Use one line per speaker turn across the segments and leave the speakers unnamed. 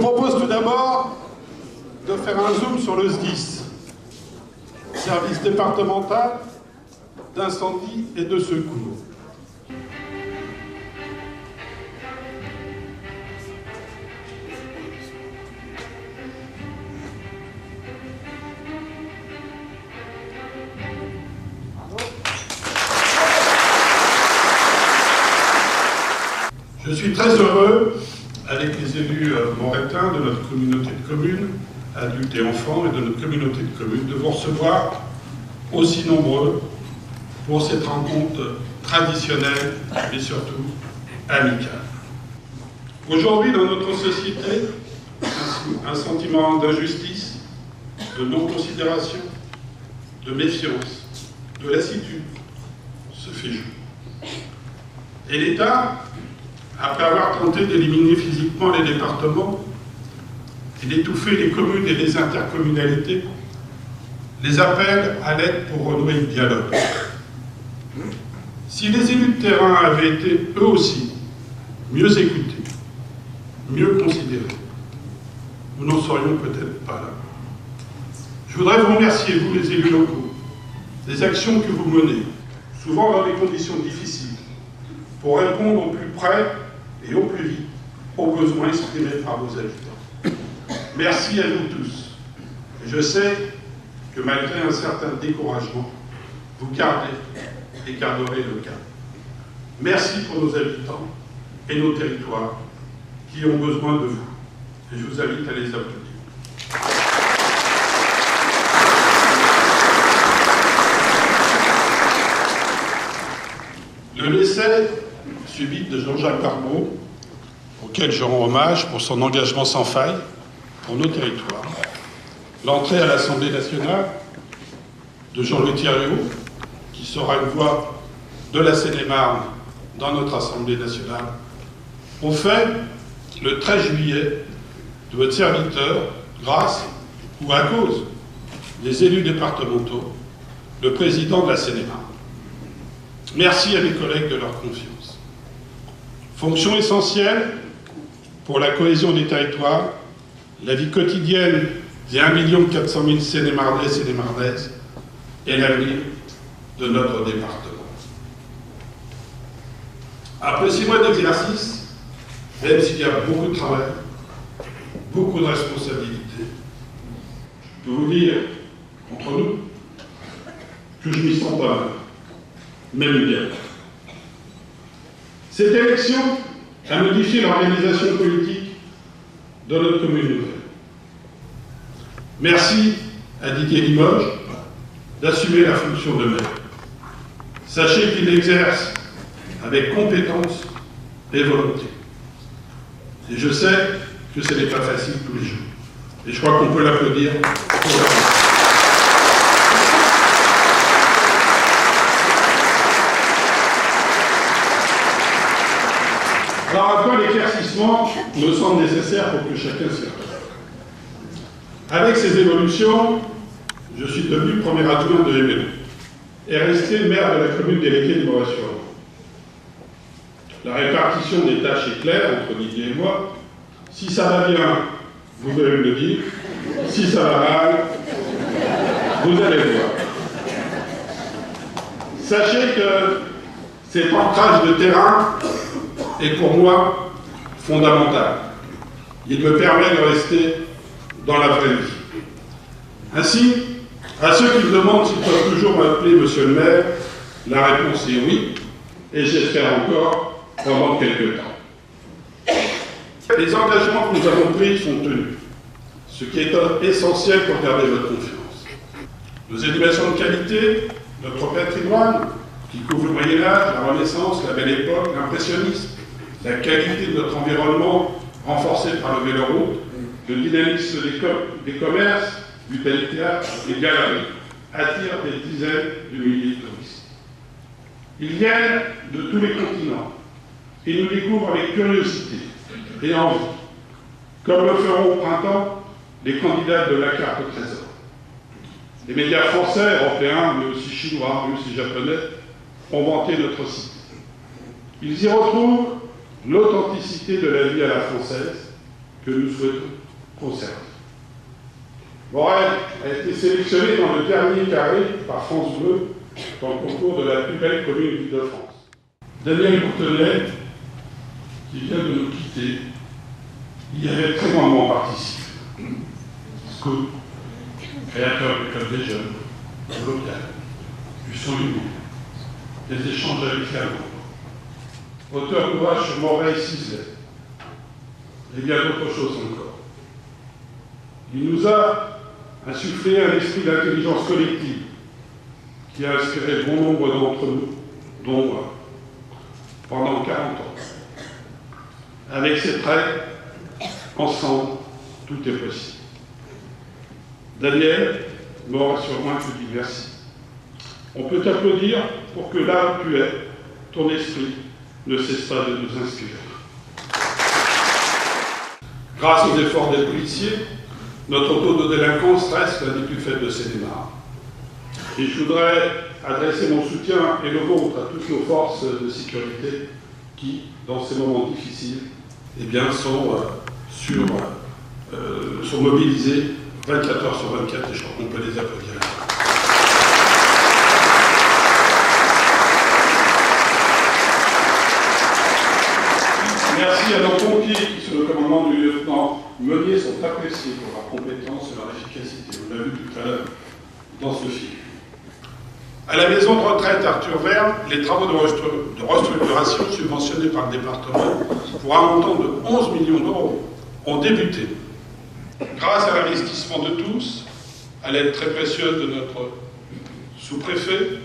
propose tout d'abord de faire un zoom sur le SDIS, service départemental d'incendie et de secours. Je suis très heureux, avec les élus morétains de notre communauté de communes, adultes et enfants, et de notre communauté de communes, de vous recevoir aussi nombreux pour cette rencontre traditionnelle, mais surtout amicale. Aujourd'hui, dans notre société, un sentiment d'injustice, de non-considération, de méfiance, de lassitude se fait jour. Et l'État, après avoir tenté d'éliminer physiquement les départements et d'étouffer les communes et les intercommunalités, les appelle à l'aide pour renouer le dialogue. Si les élus de terrain avaient été, eux aussi, mieux écoutés, mieux considérés, nous n'en serions peut-être pas là. Je voudrais vous remercier, vous les élus locaux, des actions que vous menez, souvent dans des conditions difficiles, pour répondre au plus près et au plus vite aux besoins exprimés par vos habitants. Merci à vous tous. Et je sais que malgré un certain découragement, vous gardez et garderez le cap. Merci pour nos habitants et nos territoires qui ont besoin de vous. Et je vous invite à les applaudir. Le décès subit de Jean-Jacques Barbeau, auquel je rends hommage pour son engagement sans faille pour nos territoires. L'entrée à l'Assemblée nationale de Jean-Louis Thiriot, qui sera une voix de la Seine-et-Marne dans notre Assemblée nationale, ont fait le 13 juillet de votre serviteur, grâce ou à cause des élus départementaux, le président de la Seine-et-Marne. Merci à mes collègues de leur confiance. Fonction essentielle pour la cohésion des territoires, la vie quotidienne des 1 400 000 Seine-et-Marnais et Seine-et-Marnaises et l'avenir de notre département. Après 6 mois d'exercice, même s'il y a beaucoup de travail, beaucoup de responsabilités, je peux vous dire, entre nous, que je m'y sens pas mal, même bien. Cette élection a modifié l'organisation politique de notre commune nouvelle. Merci à Didier Limoges d'assumer la fonction de maire. Sachez qu'il l'exerce avec compétence et volonté. Et je sais que ce n'est pas facile tous les jours. Et je crois qu'on peut l'applaudir pour la... Alors à quoi l'éclaircissement me semble nécessaire pour que chacun s'y retrouve. Avec ces évolutions, je suis devenu premier adjoint de MLE et resté maire de la commune déléguée de Moret-sur-Loire. La répartition des tâches est claire entre Didier et moi. Si ça va bien, vous allez me le dire. Si ça va mal, vous allez le voir. Sachez que cet ancrage de terrain est pour moi fondamental. Il me permet de rester dans la vraie vie. Ainsi, à ceux qui me demandent s'ils peuvent toujours m'appeler Monsieur le maire, la réponse est oui, et j'espère encore pendant quelques temps. Les engagements que nous avons pris sont tenus, ce qui est essentiel pour garder votre confiance. Nos animations de qualité, notre patrimoine, qui couvre le Moyen-Âge, la Renaissance, la Belle Époque, l'impressionnisme, la qualité de notre environnement renforcée par le véloroute, le dynamisme des commerces, du tel théâtre, des galeries, attirent des dizaines de milliers de touristes. Ils viennent de tous les continents et nous découvrent avec curiosité et envie, comme le feront au printemps les candidats de la carte au trésor. Les médias français, européens, mais aussi chinois, mais aussi japonais, ont vanté notre site. Ils y retrouvent l'authenticité de la vie à la française, que nous souhaitons conserver. Morel a été sélectionné dans le dernier carré par France Bleu dans le concours de la plus belle commune d'Île-de-France. Daniel Courtelet, qui vient de nous quitter, y avait très grandement participé. Scout, créateur du Club des Jeunes, local, du son humain, des échanges avec Fernand, auteur d'ouvrages sur Morel Cizelet, et bien d'autres choses encore. Il nous a insufflé un esprit d'intelligence collective qui a inspiré bon nombre d'entre nous, dont moi, pendant 40 ans. Avec ses traits, ensemble, tout est possible. Daniel, mort sur moi, te dit merci. On peut t'applaudir pour que là où tu es, ton esprit ne cesse pas de nous inspirer. Grâce aux efforts des policiers, notre taux de délinquance reste l'un des plus faibles de Seine-et-Marne. Et je voudrais adresser mon soutien et le vôtre à toutes nos forces de sécurité qui, dans ces moments difficiles, eh bien, sont mobilisées 24 heures sur 24 et je crois qu'on peut les applaudir. Merci à nos pompiers qui, sous le commandement du lieutenant Meunier, sont appréciés pour leur compétence et leur efficacité. On l'a vu tout à l'heure dans ce film. À la maison de retraite Arthur Verne, les travaux de restructuration subventionnés par le département pour un montant de 11 millions d'euros ont débuté. Grâce à l'investissement de tous, à l'aide très précieuse de notre sous-préfet,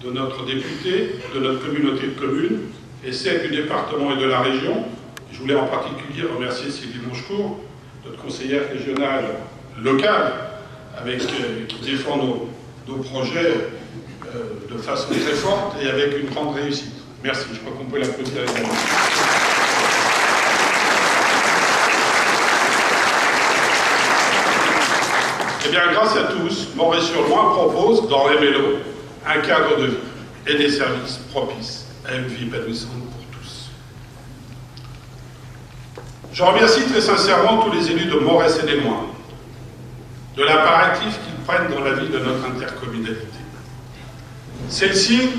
de notre député, de notre communauté de communes, et celle du département et de la région. Je voulais en particulier remercier Sylvie Monchecourt, notre conseillère régionale locale, qui défend nos projets de façon très forte et avec une grande réussite. Merci, je crois qu'on peut l'applaudir également. Eh bien, grâce à tous, Moret-sur-Loing propose, dans Rémélo, un cadre de vie et des services propices à une vie épanouissante pour tous. Je remercie très sincèrement tous les élus de Moret-Seine-et-Loing, de l'impératif qu'ils prennent dans la vie de notre intercommunalité. Celle-ci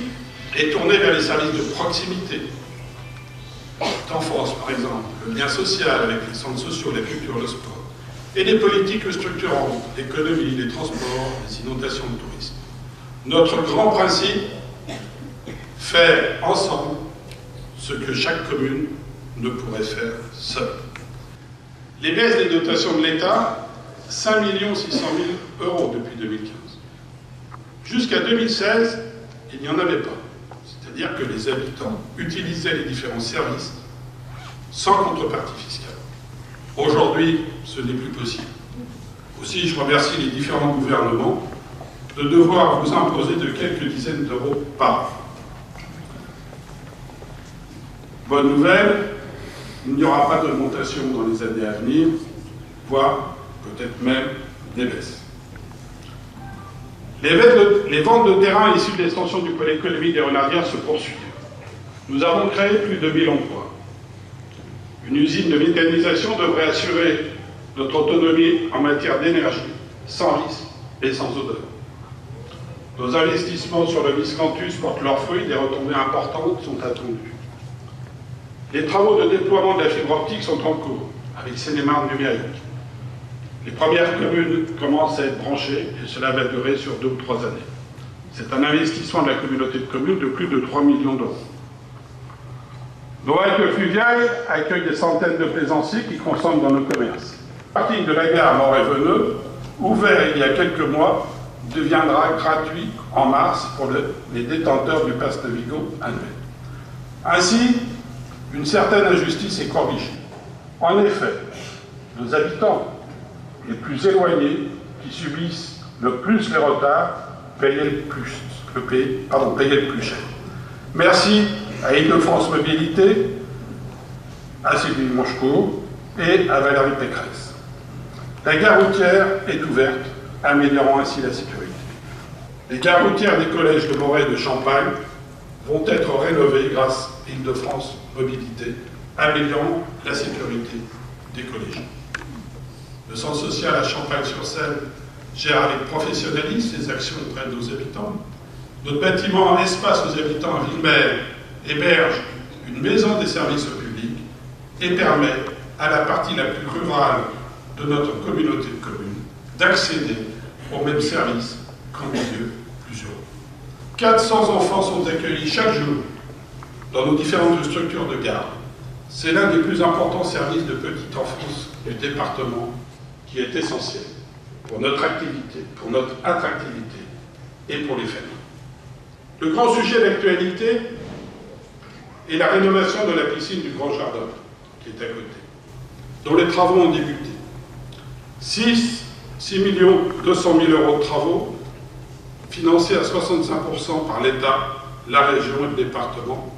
est tournée vers les services de proximité, d'enfance par exemple, le lien social avec les centres sociaux, la culture, le sport, et des politiques structurantes, l'économie, les transports, les inondations de tourisme. Notre grand principe, faire ensemble ce que chaque commune ne pourrait faire seule. Les baisses des dotations de l'État, 5 600 000 € depuis 2015. Jusqu'à 2016, il n'y en avait pas. C'est-à-dire que les habitants utilisaient les différents services sans contrepartie fiscale. Aujourd'hui, ce n'est plus possible. Aussi, je remercie les différents gouvernements de devoir vous imposer de quelques dizaines d'euros par an. Bonne nouvelle, il n'y aura pas d'augmentation dans les années à venir, voire peut-être même des baisses. Les ventes de terrain issues de l'extension du pôle économique des Renardières se poursuivent. Nous avons créé plus de 1000 emplois. Une usine de mécanisation devrait assurer notre autonomie en matière d'énergie, sans risque et sans odeur. Nos investissements sur le Miscanthus portent leurs fruits, des retombées importantes sont attendues. Les travaux de déploiement de la fibre optique sont en cours, avec Seine-et-Marne numérique. Les premières communes commencent à être branchées et cela va durer sur 2 ou 3 années. C'est un investissement de la communauté de communes de plus de 3 millions d'euros. Nos haltes fluviales accueillent des centaines de plaisanciers qui consomment dans nos commerces. Le parking de la gare Moret-Veneux, ouvert il y a quelques mois, deviendra gratuit en mars pour les détenteurs du pass Navigo annuel. Ainsi, une certaine injustice est corrigée. En effet, nos habitants les plus éloignés, qui subissent le plus les retards, payaient le plus cher. Merci à Île-de-France Mobilité, à Sylvie Monchecourt et à Valérie Pécresse. La gare routière est ouverte, améliorant ainsi la sécurité. Les gares routières des collèges de Moret et de Champagne vont être rénovées grâce à Île-de-France Mobilité, améliorant la sécurité des collégiens. Le centre social à Champagne-sur-Seine gère avec professionnalisme les actions auprès de nos habitants. Notre bâtiment Espace aux habitants à Ville-Mer héberge une maison des services au public et permet à la partie la plus rurale de notre communauté de communes d'accéder aux mêmes services qu'en milieu plus heureux. 400 enfants sont accueillis chaque jour dans nos différentes structures de garde. C'est l'un des plus importants services de petite enfance du département qui est essentiel pour notre activité, pour notre attractivité et pour les familles. Le grand sujet d'actualité est la rénovation de la piscine du Grand Jardin, qui est à côté, dont les travaux ont débuté. 6 200 000 € de travaux, financés à 65% par l'État, la région et le département,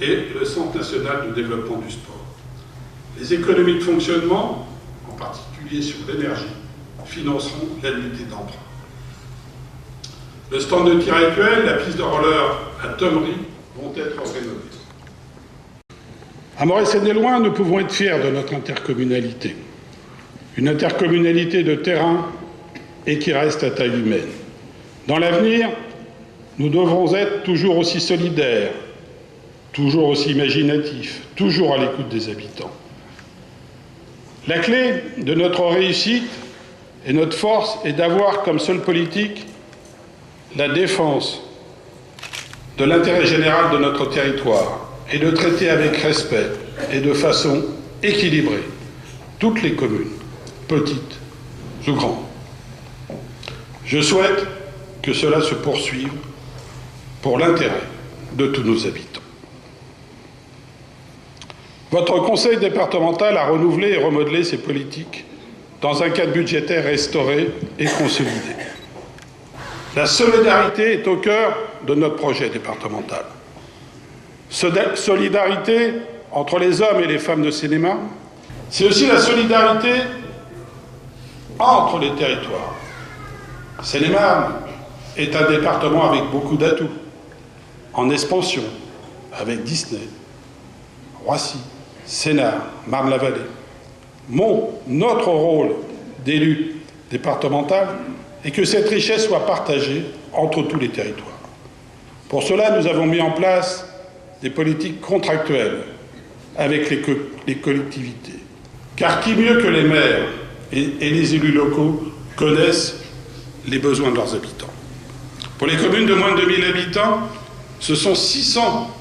et le Centre national de développement du sport. Les économies de fonctionnement, en particulier sur l'énergie, financeront l'annuité d'emprunt. Le stand de tir actuel, la piste de roller à Thomery vont être rénovés. À Moret-Seine-et-Loing, nous pouvons être fiers de notre intercommunalité. Une intercommunalité de terrain et qui reste à taille humaine. Dans l'avenir, nous devrons être toujours aussi solidaires, toujours aussi imaginatifs, toujours à l'écoute des habitants. La clé de notre réussite et notre force est d'avoir comme seule politique la défense de l'intérêt général de notre territoire et de traiter avec respect et de façon équilibrée toutes les communes, petites ou grandes. Je souhaite que cela se poursuive pour l'intérêt de tous nos habitants. Votre conseil départemental a renouvelé et remodelé ses politiques dans un cadre budgétaire restauré et consolidé. La solidarité est au cœur de notre projet départemental. Solidarité entre les hommes et les femmes de cinéma, c'est aussi la solidarité entre les territoires. Seine-et-Marne est un département avec beaucoup d'atouts, en expansion, avec Disney, Roissy, Sénart, Marne-la-Vallée. Notre rôle d'élu départemental est que cette richesse soit partagée entre tous les territoires. Pour cela, nous avons mis en place des politiques contractuelles avec les collectivités. Car qui mieux que les maires et les élus locaux connaissent les besoins de leurs habitants. Pour les communes de moins de 2000 habitants, ce sont 600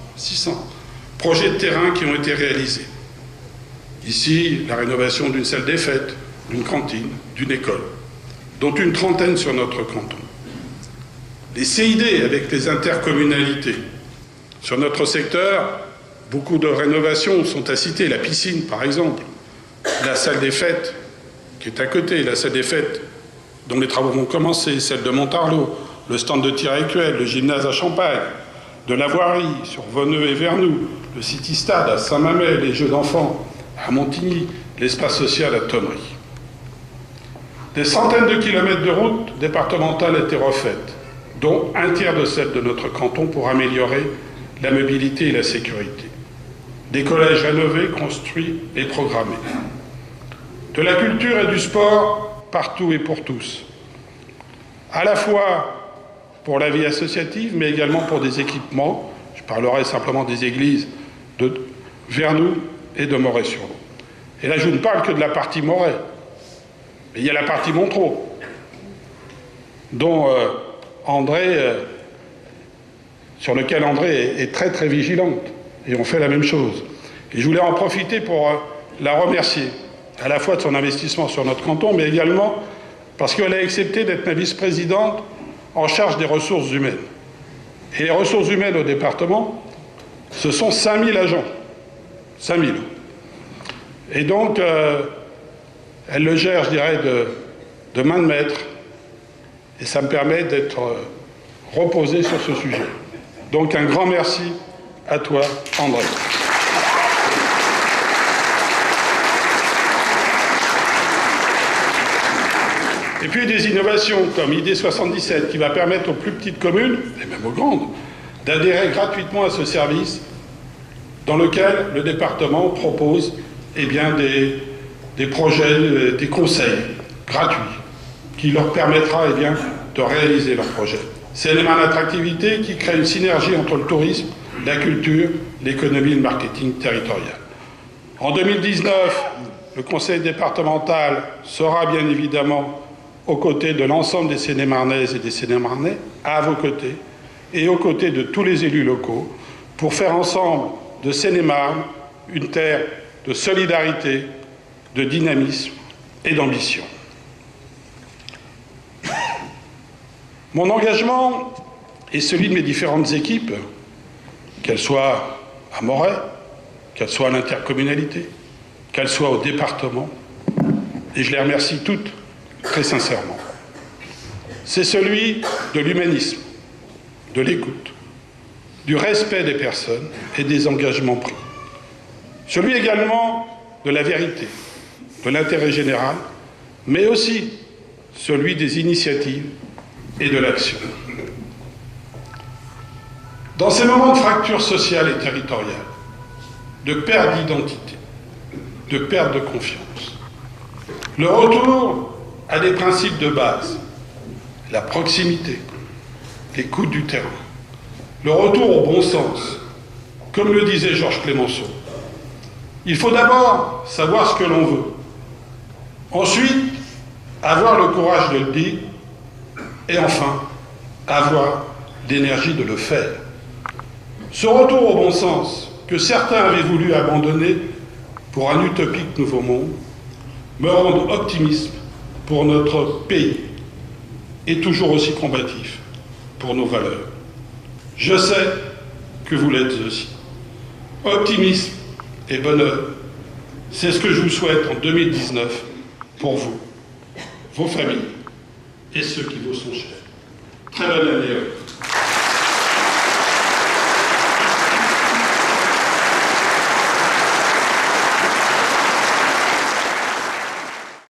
projets de terrain qui ont été réalisés. Ici, la rénovation d'une salle des fêtes, d'une cantine, d'une école, dont une trentaine sur notre canton. Les CID avec les intercommunalités. Sur notre secteur, beaucoup de rénovations sont à citer. La piscine, par exemple, la salle des fêtes, qui est à côté, la salle des fêtes dont les travaux vont commencer, celle de Montarlot, le stand de tir actuel, le gymnase à Champagne, de la voirie sur Veneux et Vernoux, le City Stade à Saint-Mamet, les jeux d'enfants à Montigny, l'espace social à Thomery. Des centaines de kilomètres de routes départementales étaient refaites, dont un tiers de celles de notre canton pour améliorer la mobilité et la sécurité. Des collèges rénovés, construits et programmés. De la culture et du sport partout et pour tous. À la fois pour la vie associative, mais également pour des équipements. Je parlerai simplement des églises de Vernoux et de Moret-sur-Lot. Et là, je ne parle que de la partie Moret. Mais il y a la partie Montreux, dont sur lequel André est très très vigilante. Et on fait la même chose. Et je voulais en profiter pour la remercier, à la fois de son investissement sur notre canton, mais également parce qu'elle a accepté d'être ma vice-présidente en charge des ressources humaines. Et les ressources humaines au département, ce sont 5000 agents. 5000. Et donc, elle le gère, je dirais, de main de maître. Et ça me permet d'être reposé sur ce sujet. Donc, un grand merci à toi, André. Et puis des innovations comme ID77 qui va permettre aux plus petites communes, et même aux grandes, d'adhérer gratuitement à ce service dans lequel le département propose des des projets, des conseils gratuits qui leur permettra de réaliser leurs projets. C'est l'élément d'attractivité qui crée une synergie entre le tourisme, la culture, l'économie et le marketing territorial. En 2019, le conseil départemental sera bien évidemment aux côtés de l'ensemble des Seine-et-Marnaises et des Seine-et-Marnais, à vos côtés, et aux côtés de tous les élus locaux, pour faire ensemble de Seine-et-Marne une terre de solidarité, de dynamisme et d'ambition. Mon engagement est celui de mes différentes équipes, qu'elles soient à Moret, qu'elles soient à l'intercommunalité, qu'elles soient au département, et je les remercie toutes très sincèrement. C'est celui de l'humanisme, de l'écoute, du respect des personnes et des engagements pris. Celui également de la vérité, de l'intérêt général, mais aussi celui des initiatives et de l'action. Dans ces moments de fracture sociale et territoriale, de perte d'identité, de perte de confiance, le retour à des principes de base, la proximité, l'écoute du terrain, le retour au bon sens, comme le disait Georges Clemenceau. Il faut d'abord savoir ce que l'on veut, ensuite avoir le courage de le dire, et enfin avoir l'énergie de le faire. Ce retour au bon sens, que certains avaient voulu abandonner pour un utopique nouveau monde, me rend optimiste pour notre pays et toujours aussi combatif pour nos valeurs. Je sais que vous l'êtes aussi. Optimisme et bonheur, c'est ce que je vous souhaite en 2019 pour vous, vos familles et ceux qui vous sont chers. Très bonne année à vous.